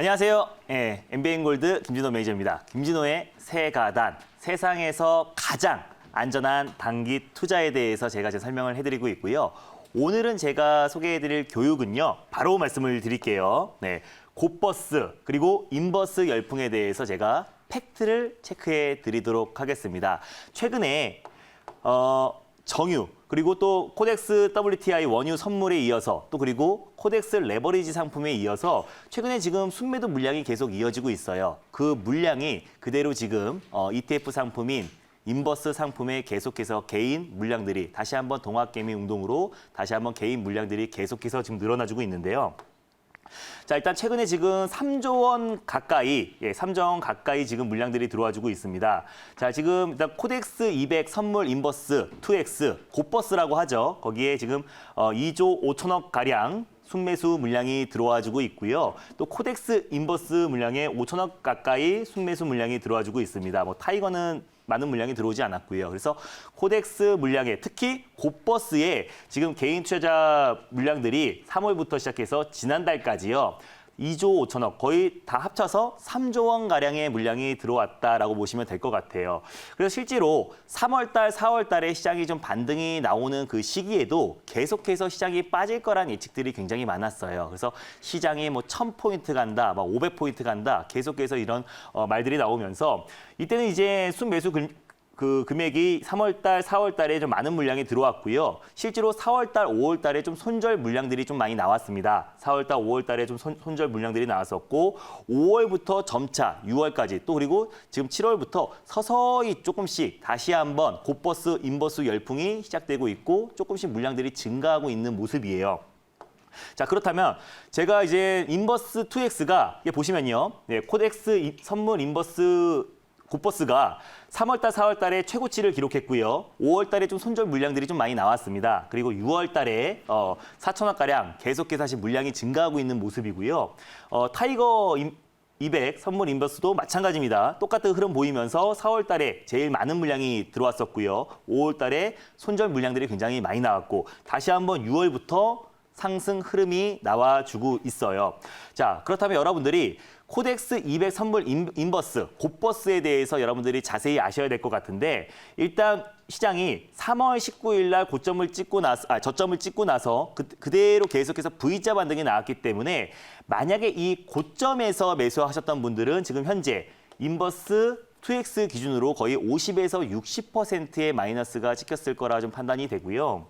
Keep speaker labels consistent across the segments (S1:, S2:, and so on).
S1: 안녕하세요. MBN골드 김진호 매니저입니다. 김진호의 세가단, 세상에서 가장 안전한 단기 투자에 대해서 제가 설명을 해드리고 있고요. 오늘은 제가 소개해드릴 교육은요. 바로 말씀을 드릴게요. 곧버스 그리고 인버스 열풍에 대해서 제가 팩트를 체크해 드리도록 하겠습니다. 최근에 정유 그리고 또 코덱스 WTI 원유 선물에 이어서 또 그리고 코덱스 레버리지 상품에 이어서 최근에 지금 순매도 물량이 계속 이어지고 있어요. 그 물량이 그대로 지금 ETF 상품인 인버스 상품에 계속해서 개인 물량들이 다시 한번 동학개미 운동으로 다시 한번 개인 물량들이 계속해서 지금 늘어나주고 있는데요. 자, 일단 최근에 지금 3조 원 가까이, 3조 원 가까이 지금 물량들이 들어와주고 있습니다. 자, 지금 일단 코덱스 200 선물 인버스 2X 곧버스라고 하죠. 거기에 지금 2조 5천억 가량 순매수 물량이 들어와주고 있고요. 또 코덱스 인버스 물량에 5천억 가까이 순매수 물량이 들어와주고 있습니다. 타이거는 많은 물량이 들어오지 않았고요. 그래서 코덱스 물량에 특히 곧버스에 지금 개인 투자자 물량들이 3월부터 시작해서 지난달까지요. 2조 5천억 거의 다 합쳐서 3조 원 가량의 물량이 들어왔다라고 보시면 될 것 같아요. 그래서 실제로 3월 달, 4월 달에 시장이 좀 반등이 나오는 그 시기에도 계속해서 시장이 빠질 거란 예측들이 굉장히 많았어요. 그래서 시장이 1000포인트 간다, 500포인트 간다, 계속해서 이런 말들이 나오면서 이때는 이제 순매수 금액이 3월 달, 4월 달에 좀 많은 물량이 들어왔고요. 실제로 4월 달, 5월 달에 좀 손절 물량들이 좀 많이 나왔습니다. 4월 달, 5월 달에 좀 손절 물량들이 나왔었고 5월부터 점차 6월까지 또 그리고 지금 7월부터 서서히 조금씩 다시 한번 곧버스, 인버스 열풍이 시작되고 있고 조금씩 물량들이 증가하고 있는 모습이에요. 자, 그렇다면 제가 이제 인버스 2X가 보시면요. 코덱스 선물 인버스 곧버스가 3월 달, 4월 달에 최고치를 기록했고요. 5월 달에 좀 손절 물량들이 좀 많이 나왔습니다. 그리고 6월 달에 4천억 가량 계속해서 다시 물량이 증가하고 있는 모습이고요. 타이거 200 선물 인버스도 마찬가지입니다. 똑같은 흐름 보이면서 4월 달에 제일 많은 물량이 들어왔었고요. 5월 달에 손절 물량들이 굉장히 많이 나왔고 다시 한번 6월부터 상승 흐름이 나와주고 있어요. 자, 그렇다면 여러분들이 코덱스 200 선물 인버스, 곧버스에 대해서 여러분들이 자세히 아셔야 될 것 같은데 일단 시장이 3월 19일 날 저점을 찍고 나서 그대로 계속해서 V자 반등이 나왔기 때문에 만약에 이 고점에서 매수하셨던 분들은 지금 현재 인버스 2X 기준으로 거의 50에서 60%의 마이너스가 찍혔을 거라 좀 판단이 되고요.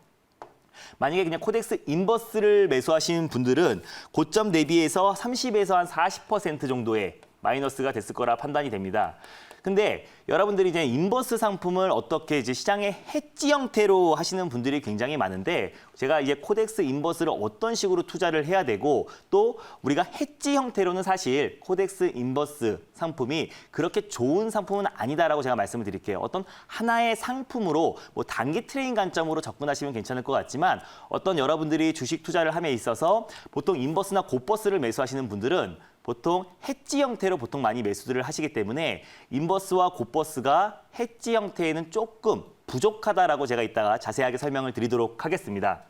S1: 만약에 그냥 코덱스 인버스를 매수하신 분들은 고점 대비해서 30에서 한 40% 정도의 마이너스가 됐을 거라 판단이 됩니다. 근데 여러분들이 이제 인버스 상품을 어떻게 이제 시장의 해지 형태로 하시는 분들이 굉장히 많은데 제가 이제 코덱스 인버스를 어떤 식으로 투자를 해야 되고 또 우리가 해지 형태로는 사실 코덱스 인버스 상품이 그렇게 좋은 상품은 아니다라고 제가 말씀을 드릴게요. 어떤 하나의 상품으로 단기 트레이딩 관점으로 접근하시면 괜찮을 것 같지만 어떤 여러분들이 주식 투자를 함에 있어서 보통 인버스나 곧버스를 매수하시는 분들은 보통 해지 형태로 보통 많이 매수들을 하시기 때문에 인버스와 곧버스가 해지 형태에는 조금 부족하다라고 제가 이따가 자세하게 설명을 드리도록 하겠습니다.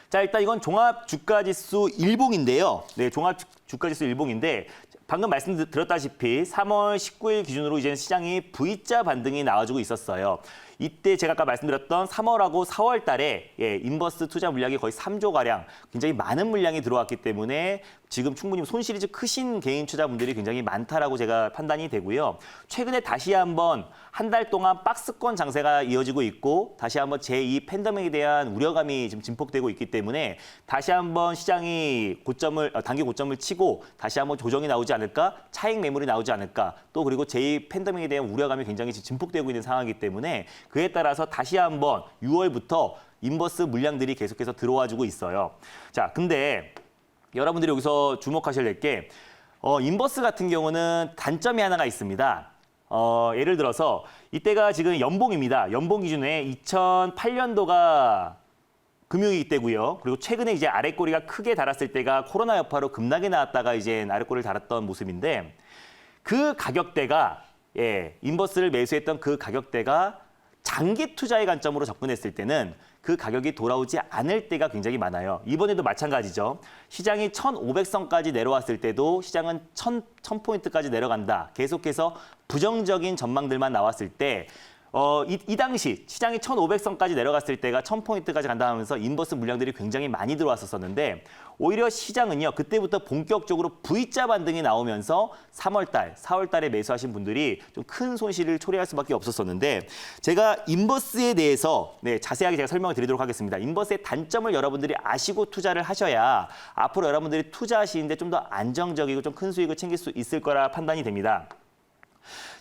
S1: 자, 일단 이건 종합주가지수 일봉인데요. 종합주가지수 일봉인데 방금 말씀드렸다시피 3월 19일 기준으로 이제 시장이 V자 반등이 나와주고 있었어요. 이때 제가 아까 말씀드렸던 3월하고 4월 달에 인버스 투자 물량이 거의 3조 가량 굉장히 많은 물량이 들어왔기 때문에 지금 충분히 손실이 좀 크신 개인 투자분들이 굉장히 많다라고 제가 판단이 되고요. 최근에 다시 한번 한 달 동안 박스권 장세가 이어지고 있고 다시 한번 제2 팬데믹에 대한 우려감이 지금 증폭되고 있기 때문에 다시 한번 시장이 단기 고점을 치고 다시 한번 조정이 나오지 않을까, 차익 매물이 나오지 않을까, 또 그리고 제2 팬데믹에 대한 우려감이 굉장히 지금 증폭되고 있는 상황이기 때문에 그에 따라서 다시 한번 6월부터 인버스 물량들이 계속해서 들어와주고 있어요. 자, 근데 여러분들이 여기서 주목하셔야 될 게 인버스 같은 경우는 단점이 하나가 있습니다. 예를 들어서 이때가 지금 연봉입니다. 연봉 기준에 2008년도가 금융위기 때고요. 그리고 최근에 이제 아랫꼬리가 크게 달았을 때가 코로나 여파로 급락이 나왔다가 이제 아랫꼬리를 달았던 모습인데 그 가격대가 인버스를 매수했던 그 가격대가 장기 투자의 관점으로 접근했을 때는 그 가격이 돌아오지 않을 때가 굉장히 많아요. 이번에도 마찬가지죠. 시장이 1,500선까지 내려왔을 때도 시장은 1,000포인트까지 내려간다. 계속해서 부정적인 전망들만 나왔을 때 이 당시 시장이 1,500선까지 내려갔을 때가 1,000포인트까지 간다 하면서 인버스 물량들이 굉장히 많이 들어왔었는데 오히려 시장은요. 그때부터 본격적으로 V자 반등이 나오면서 3월 달, 4월 달에 매수하신 분들이 좀 큰 손실을 초래할 수밖에 없었었는데 제가 인버스에 대해서 자세하게 제가 설명을 드리도록 하겠습니다. 인버스의 단점을 여러분들이 아시고 투자를 하셔야 앞으로 여러분들이 투자하시는데 좀 더 안정적이고 좀 큰 수익을 챙길 수 있을 거라 판단이 됩니다.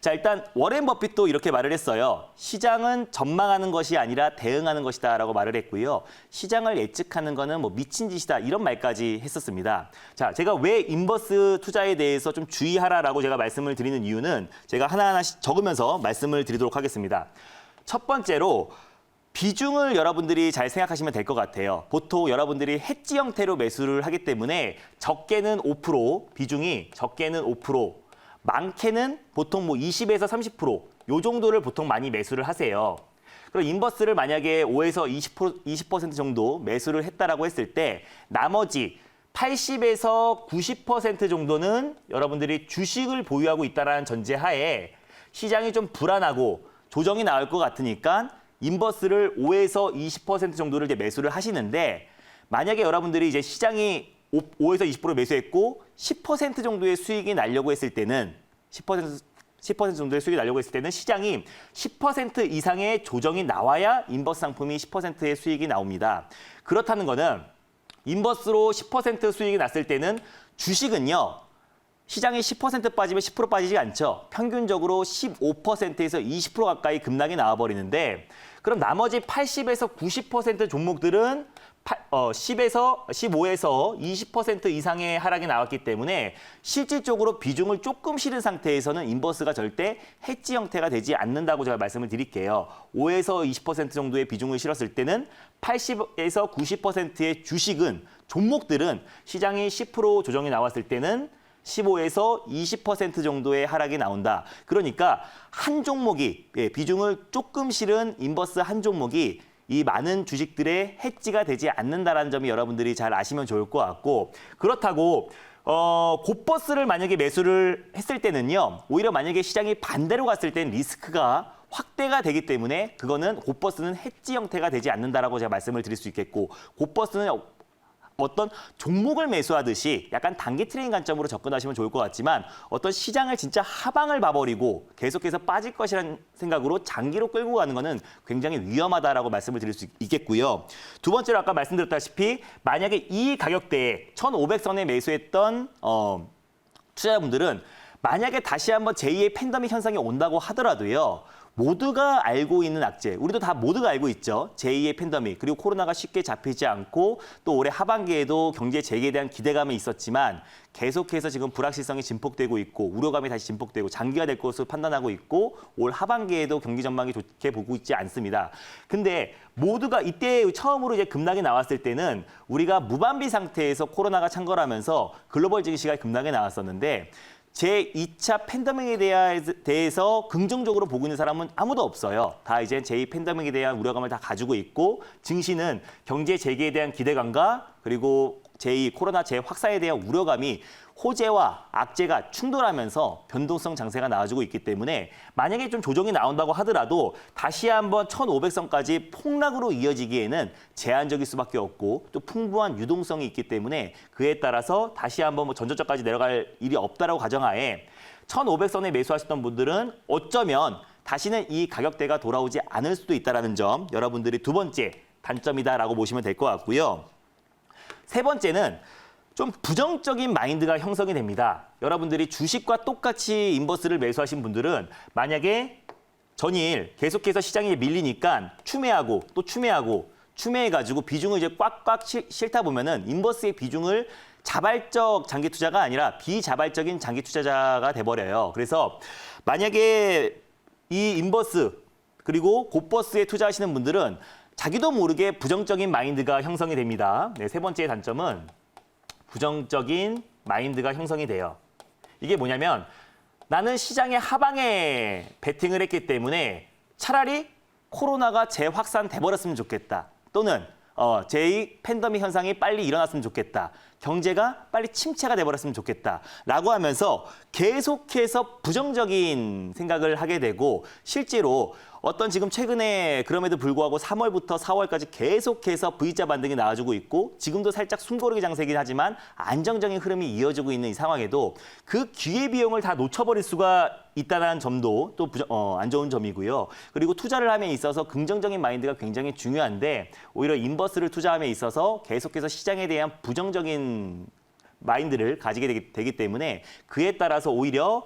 S1: 자, 일단 워렌 버핏도 이렇게 말을 했어요. 시장은 전망하는 것이 아니라 대응하는 것이다라고 말을 했고요. 시장을 예측하는 거는 뭐 미친 짓이다 이런 말까지 했었습니다. 자, 제가 왜 인버스 투자에 대해서 좀 주의하라라고 제가 말씀을 드리는 이유는 제가 하나하나씩 적으면서 말씀을 드리도록 하겠습니다. 첫 번째로 비중을 여러분들이 잘 생각하시면 될 것 같아요. 보통 여러분들이 해지 형태로 매수를 하기 때문에 적게는 5%, 비중이 적게는 5%, 많게는 보통 뭐 20에서 30%, 요 정도를 보통 많이 매수를 하세요. 그리고 인버스를 만약에 5에서 20% 정도 매수를 했다라고 했을 때 나머지 80에서 90% 정도는 여러분들이 주식을 보유하고 있다는 전제하에 시장이 좀 불안하고 조정이 나올 것 같으니까 인버스를 5에서 20% 정도를 이제 매수를 하시는데 만약에 여러분들이 이제 시장이 5에서 20% 매수했고 10% 정도의 수익이 나려고 했을 때는 10% 정도의 수익이 나려고 했을 때는 시장이 10% 이상의 조정이 나와야 인버스 상품이 10%의 수익이 나옵니다. 그렇다는 거는 인버스로 10% 수익이 났을 때는 주식은요. 시장이 10% 빠지면 10% 빠지지 않죠. 평균적으로 15%에서 20% 가까이 급락이 나와버리는데 그럼 나머지 80에서 90% 종목들은 15에서 20% 이상의 하락이 나왔기 때문에 실질적으로 비중을 조금 실은 상태에서는 인버스가 절대 해지 형태가 되지 않는다고 제가 말씀을 드릴게요. 5에서 20% 정도의 비중을 실었을 때는 80에서 90%의 주식은 종목들은 시장이 10% 조정이 나왔을 때는 15에서 20% 정도의 하락이 나온다. 그러니까 한 종목이 비중을 조금 실은 인버스 한 종목이 이 많은 주식들의 해지가 되지 않는다는 점이 여러분들이 잘 아시면 좋을 것 같고 그렇다고 곧버스를 만약에 매수를 했을 때는요. 오히려 만약에 시장이 반대로 갔을 땐 리스크가 확대가 되기 때문에 그거는 곧버스는 해지 형태가 되지 않는다라고 제가 말씀을 드릴 수 있겠고 곧버스는 어떤 종목을 매수하듯이 약간 단기 트레이딩 관점으로 접근하시면 좋을 것 같지만 어떤 시장을 진짜 하방을 봐버리고 계속해서 빠질 것이라는 생각으로 장기로 끌고 가는 거는 굉장히 위험하다라고 말씀을 드릴 수 있겠고요. 두 번째로 아까 말씀드렸다시피 만약에 이 가격대에 1,500선에 매수했던 투자자분들은 만약에 다시 한번 제2의 팬데믹 현상이 온다고 하더라도요. 모두가 알고 있는 악재, 우리도 다 모두가 알고 있죠. 제2의 팬데믹, 그리고 코로나가 쉽게 잡히지 않고 또 올해 하반기에도 경제 재개에 대한 기대감이 있었지만 계속해서 지금 불확실성이 증폭되고 있고 우려감이 다시 증폭되고 장기화될 것으로 판단하고 있고 올 하반기에도 경기 전망이 좋게 보고 있지 않습니다. 근데 모두가 이때 처음으로 이제 급락이 나왔을 때는 우리가 무반비 상태에서 코로나가 창궐하면서 글로벌 증시가 급락이 나왔었는데 제2차 팬데믹에 대해서 긍정적으로 보고 있는 사람은 아무도 없어요. 다 이제 제2 팬데믹에 대한 우려감을 다 가지고 있고 증시는 경제 재개에 대한 기대감과 그리고 제2 코로나 재확산에 대한 우려감이 호재와 악재가 충돌하면서 변동성 장세가 나와주고 있기 때문에 만약에 좀 조정이 나온다고 하더라도 다시 한번 1,500선까지 폭락으로 이어지기에는 제한적일 수밖에 없고 또 풍부한 유동성이 있기 때문에 그에 따라서 다시 한번 뭐 전저점까지 내려갈 일이 없다라고 가정하에 1,500선에 매수하셨던 분들은 어쩌면 다시는 이 가격대가 돌아오지 않을 수도 있다는 점 여러분들이 두 번째 단점이다라고 보시면 될 것 같고요. 세 번째는 좀 부정적인 마인드가 형성이 됩니다. 여러분들이 주식과 똑같이 인버스를 매수하신 분들은 만약에 전일 계속해서 시장이 밀리니까 추매하고 또 추매해가지고 비중을 이제 꽉꽉 싫다 보면은 인버스의 비중을 자발적 장기 투자가 아니라 비자발적인 장기 투자자가 돼버려요. 그래서 만약에 이 인버스 그리고 곧버스에 투자하시는 분들은 자기도 모르게 부정적인 마인드가 형성이 됩니다. 네, 세 번째 단점은 부정적인 마인드가 형성이 돼요. 이게 뭐냐면 나는 시장의 하방에 베팅을 했기 때문에 차라리 코로나가 재확산돼 버렸으면 좋겠다. 또는 제2 팬데믹 현상이 빨리 일어났으면 좋겠다. 경제가 빨리 침체가 돼버렸으면 좋겠다. 라고 하면서 계속해서 부정적인 생각을 하게 되고 실제로 어떤 지금 최근에 그럼에도 불구하고 3월부터 4월까지 계속해서 V자 반등이 나와주고 있고 지금도 살짝 숨고르기 장세긴 하지만 안정적인 흐름이 이어지고 있는 이 상황에도 그 기회비용을 다 놓쳐버릴 수가 있다는 점도 또 안 좋은 점이고요. 그리고 투자를 함에 있어서 긍정적인 마인드가 굉장히 중요한데 오히려 인버스를 투자함에 있어서 계속해서 시장에 대한 부정적인 마인드를 가지게 되기 때문에 그에 따라서 오히려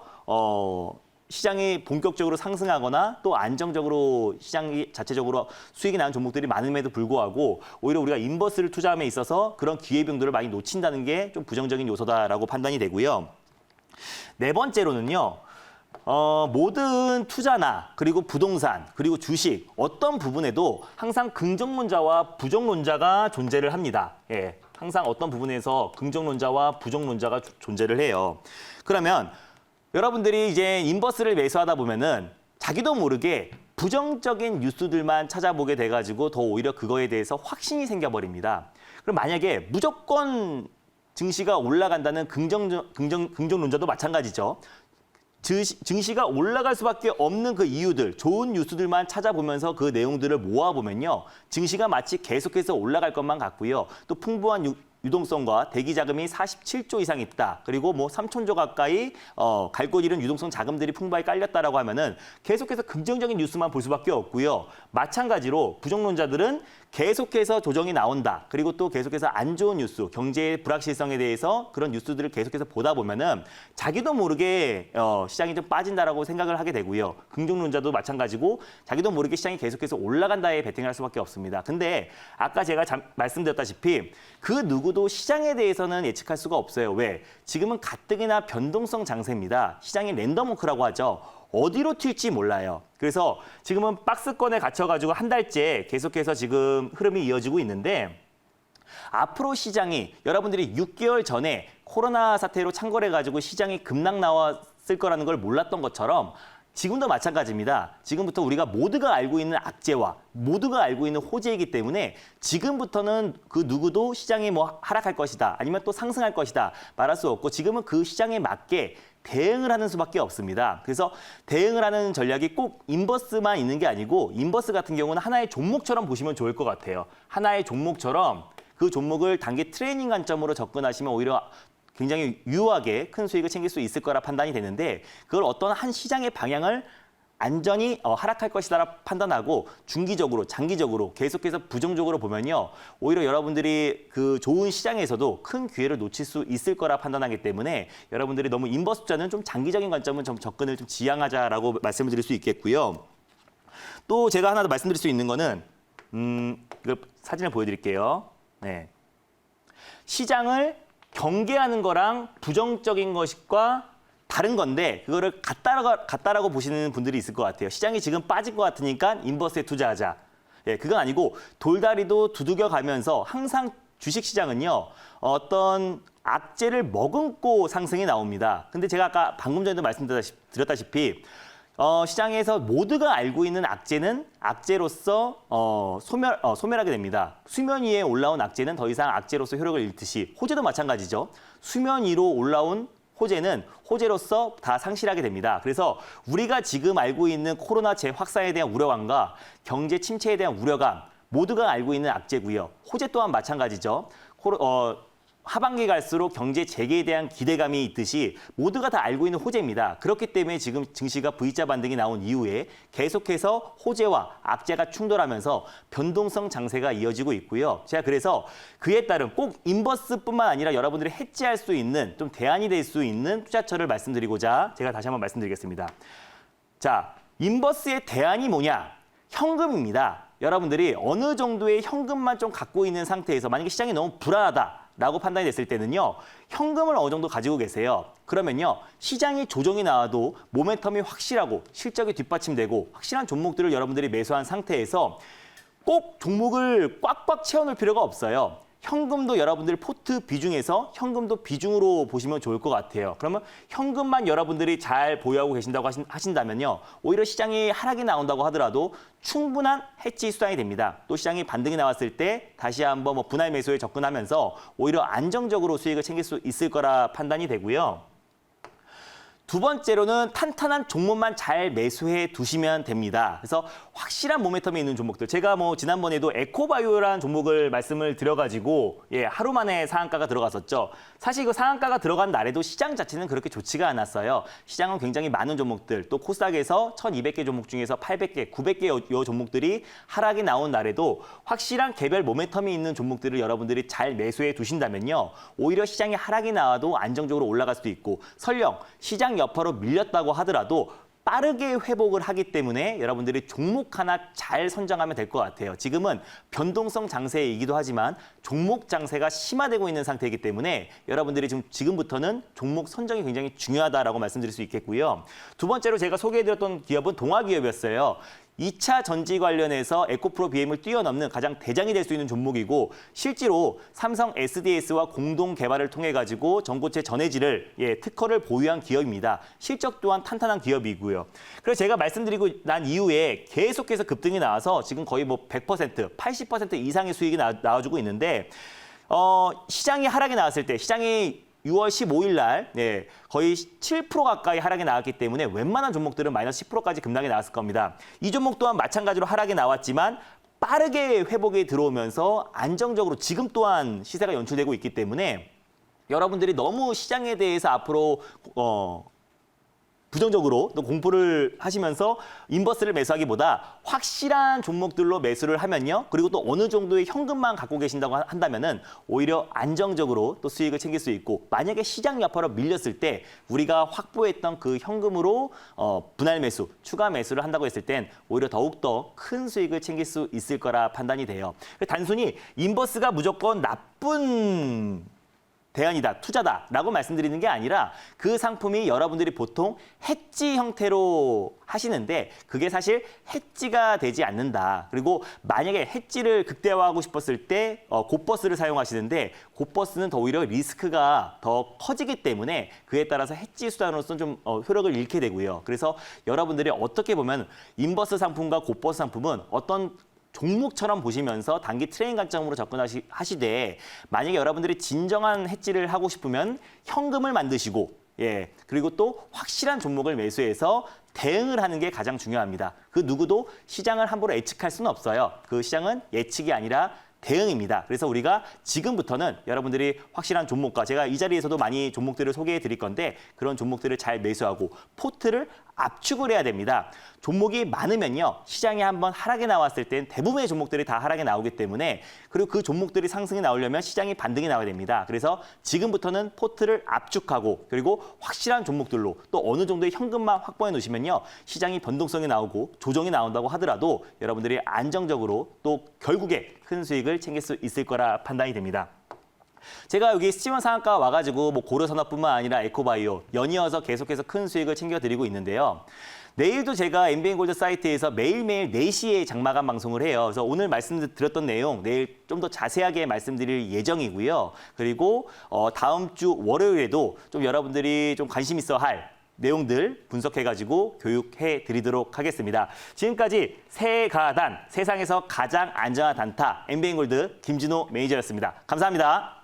S1: 시장이 본격적으로 상승하거나 또 안정적으로 시장이 자체적으로 수익이 나는 종목들이 많음에도 불구하고 오히려 우리가 인버스를 투자함에 있어서 그런 기회비용들을 많이 놓친다는 게 좀 부정적인 요소다라고 판단이 되고요. 네 번째로는요. 모든 투자나 그리고 부동산 그리고 주식 어떤 부분에도 항상 긍정론자와 부정론자가 존재를 합니다. 예, 항상 어떤 부분에서 긍정론자와 부정론자가 존재를 해요. 그러면 여러분들이 이제 인버스를 매수하다 보면은 자기도 모르게 부정적인 뉴스들만 찾아보게 돼가지고 더 오히려 그거에 대해서 확신이 생겨버립니다. 그럼 만약에 무조건 증시가 올라간다는 긍정론자도 마찬가지죠. 증시가 올라갈 수밖에 없는 그 이유들, 좋은 뉴스들만 찾아보면서 그 내용들을 모아보면요. 증시가 마치 계속해서 올라갈 것만 같고요. 또 풍부한 유동성과 대기 자금이 47조 이상 있다. 그리고 뭐 3천조 가까이 갈 곳 잃은 유동성 자금들이 풍부하게 깔렸다라고 하면은 계속해서 긍정적인 뉴스만 볼 수밖에 없고요. 마찬가지로 부정론자들은 계속해서 조정이 나온다. 그리고 또 계속해서 안 좋은 뉴스, 경제의 불확실성에 대해서 그런 뉴스들을 계속해서 보다 보면은 자기도 모르게 시장이 좀 빠진다라고 생각을 하게 되고요. 긍정론자도 마찬가지고 자기도 모르게 시장이 계속해서 올라간다에 베팅을 할 수밖에 없습니다. 근데 아까 제가 말씀드렸다시피 그 누구도 시장에 대해서는 예측할 수가 없어요. 왜? 지금은 가뜩이나 변동성 장세입니다. 시장이 랜덤워크라고 하죠. 어디로 튈지 몰라요. 그래서 지금은 박스권에 갇혀가지고 한 달째 계속해서 지금 흐름이 이어지고 있는데 앞으로 시장이 여러분들이 6개월 전에 코로나 사태로 창궐해가지고 시장이 급락 나왔을 거라는 걸 몰랐던 것처럼 지금도 마찬가지입니다. 지금부터 우리가 모두가 알고 있는 악재와 모두가 알고 있는 호재이기 때문에 지금부터는 그 누구도 시장이 뭐 하락할 것이다 아니면 또 상승할 것이다 말할 수 없고 지금은 그 시장에 맞게 대응을 하는 수밖에 없습니다. 그래서 대응을 하는 전략이 꼭 인버스만 있는 게 아니고 인버스 같은 경우는 하나의 종목처럼 보시면 좋을 것 같아요. 하나의 종목처럼 그 종목을 단기 트레이닝 관점으로 접근하시면 오히려 굉장히 유효하게 큰 수익을 챙길 수 있을 거라 판단이 되는데 그걸 어떤 한 시장의 방향을 안전히 하락할 것이다 판단하고 중기적으로 장기적으로 계속해서 부정적으로 보면요. 오히려 여러분들이 그 좋은 시장에서도 큰 기회를 놓칠 수 있을 거라 판단하기 때문에 여러분들이 너무 인버스 투자는 좀 장기적인 관점은 좀 접근을 좀 지양하자라고 말씀을 드릴 수 있겠고요. 또 제가 하나 더 말씀드릴 수 있는 거는 이걸 사진을 보여드릴게요. 네. 시장을 경계하는 거랑 부정적인 것과 다른 건데 그거를 같다라고 보시는 분들이 있을 것 같아요. 시장이 지금 빠질 것 같으니까 인버스에 투자하자. 예, 그건 아니고 돌다리도 두들겨 가면서 항상 주식시장은요. 어떤 악재를 머금고 상승이 나옵니다. 근데 제가 아까 방금 전에도 말씀드렸다시피 시장에서 모두가 알고 있는 악재는 악재로서 소멸하게 됩니다. 수면 위에 올라온 악재는 더 이상 악재로서 효력을 잃듯이 호재도 마찬가지죠. 수면 위로 올라온 호재는 호재로서 다 상실하게 됩니다. 그래서 우리가 지금 알고 있는 코로나 재확산에 대한 우려감과 경제 침체에 대한 우려감 모두가 알고 있는 악재고요. 호재 또한 마찬가지죠. 하반기 갈수록 경제 재개에 대한 기대감이 있듯이 모두가 다 알고 있는 호재입니다. 그렇기 때문에 지금 증시가 V자 반등이 나온 이후에 계속해서 호재와 악재가 충돌하면서 변동성 장세가 이어지고 있고요. 제가 그래서 그에 따른 꼭 인버스뿐만 아니라 여러분들이 해지할 수 있는 좀 대안이 될 수 있는 투자처를 말씀드리고자 제가 다시 한번 말씀드리겠습니다. 자, 인버스의 대안이 뭐냐? 현금입니다. 여러분들이 어느 정도의 현금만 좀 갖고 있는 상태에서 만약에 시장이 너무 불안하다라고 판단이 됐을 때는요. 현금을 어느 정도 가지고 계세요. 그러면요. 시장이 조정이 나와도 모멘텀이 확실하고 실적이 뒷받침되고 확실한 종목들을 여러분들이 매수한 상태에서 꼭 종목을 꽉꽉 채워놓을 필요가 없어요. 현금도 여러분들 포트 비중에서 현금도 비중으로 보시면 좋을 것 같아요. 그러면 현금만 여러분들이 잘 보유하고 계신다고 하신다면요. 오히려 시장이 하락이 나온다고 하더라도 충분한 해지 수단이 됩니다. 또 시장이 반등이 나왔을 때 다시 한번 뭐 분할 매수에 접근하면서 오히려 안정적으로 수익을 챙길 수 있을 거라 판단이 되고요. 두 번째로는 탄탄한 종목만 잘 매수해 두시면 됩니다. 그래서 확실한 모멘텀이 있는 종목들. 제가 뭐 지난번에도 에코바이오라는 종목을 말씀을 드려가지고 하루 만에 상한가가 들어갔었죠. 사실 그 상한가가 들어간 날에도 시장 자체는 그렇게 좋지가 않았어요. 시장은 굉장히 많은 종목들, 또 코스닥에서 1,200개 종목 중에서 800개, 900개 요 종목들이 하락이 나온 날에도 확실한 개별 모멘텀이 있는 종목들을 여러분들이 잘 매수해 두신다면요. 오히려 시장이 하락이 나와도 안정적으로 올라갈 수도 있고 설령 시장 여파로 밀렸다고 하더라도 빠르게 회복을 하기 때문에 여러분들이 종목 하나 잘 선정하면 될 것 같아요. 지금은 변동성 장세이기도 하지만 종목 장세가 심화되고 있는 상태이기 때문에 여러분들이 지금부터는 종목 선정이 굉장히 중요하다라고 말씀드릴 수 있겠고요. 두 번째로 제가 소개해드렸던 기업은 동아기업이었어요. 2차 전지 관련해서 에코프로 BM을 뛰어넘는 가장 대장이 될 수 있는 종목이고 실제로 삼성 SDS와 공동 개발을 통해 가지고 전고체 전해질을 특허를 보유한 기업입니다. 실적 또한 탄탄한 기업이고요. 그래서 제가 말씀드리고 난 이후에 계속해서 급등이 나와서 지금 거의 뭐 100%, 80% 이상의 수익이 나와주고 있는데 시장이 하락이 나왔을 때 시장이 6월 15일 날 거의 7% 가까이 하락이 나왔기 때문에 웬만한 종목들은 마이너스 10%까지 급락이 나왔을 겁니다. 이 종목 또한 마찬가지로 하락이 나왔지만 빠르게 회복이 들어오면서 안정적으로 지금 또한 시세가 연출되고 있기 때문에 여러분들이 너무 시장에 대해서 앞으로 부정적으로 또 공포를 하시면서 인버스를 매수하기보다 확실한 종목들로 매수를 하면요. 그리고 또 어느 정도의 현금만 갖고 계신다고 한다면은 오히려 안정적으로 또 수익을 챙길 수 있고 만약에 시장 여파로 밀렸을 때 우리가 확보했던 그 현금으로 분할 매수, 추가 매수를 한다고 했을 땐 오히려 더욱더 큰 수익을 챙길 수 있을 거라 판단이 돼요. 단순히 인버스가 무조건 나쁜 대안이다, 투자다라고 말씀드리는 게 아니라 그 상품이 여러분들이 보통 해지 형태로 하시는데 그게 사실 해지가 되지 않는다. 그리고 만약에 해지를 극대화하고 싶었을 때 곱버스를 사용하시는데 곱버스는 더 오히려 리스크가 더 커지기 때문에 그에 따라서 해지 수단으로서는 좀 효력을 잃게 되고요. 그래서 여러분들이 어떻게 보면 인버스 상품과 곱버스 상품은 어떤 종목처럼 보시면서 단기 트레이딩 관점으로 접근하시되 만약에 여러분들이 진정한 해지를 하고 싶으면 현금을 만드시고 그리고 또 확실한 종목을 매수해서 대응을 하는 게 가장 중요합니다. 그 누구도 시장을 함부로 예측할 수는 없어요. 그 시장은 예측이 아니라 대응입니다. 그래서 우리가 지금부터는 여러분들이 확실한 종목과 제가 이 자리에서도 많이 종목들을 소개해 드릴 건데 그런 종목들을 잘 매수하고 포트를 압축을 해야 됩니다. 종목이 많으면요. 시장이 한번 하락에 나왔을 땐 대부분의 종목들이 다 하락에 나오기 때문에 그리고 그 종목들이 상승이 나오려면 시장이 반등이 나와야 됩니다. 그래서 지금부터는 포트를 압축하고 그리고 확실한 종목들로 또 어느 정도의 현금만 확보해 놓으시면요. 시장이 변동성이 나오고 조정이 나온다고 하더라도 여러분들이 안정적으로 또 결국에 큰 수익을 챙길 수 있을 거라 판단이 됩니다. 제가 여기 스치원 상한가 와가지고 뭐 고려산업뿐만 아니라 에코바이오 연이어서 계속해서 큰 수익을 챙겨드리고 있는데요. 내일도 제가 MBN골드 사이트에서 매일매일 4시에 장마감 방송을 해요. 그래서 오늘 말씀드렸던 내용 내일 좀 더 자세하게 말씀드릴 예정이고요. 그리고 다음 주 월요일에도 좀 여러분들이 좀 관심 있어 할 내용들 분석해가지고 교육해 드리도록 하겠습니다. 지금까지 세가단, 세상에서 가장 안전한 단타 MBN골드 김진호 매니저였습니다. 감사합니다.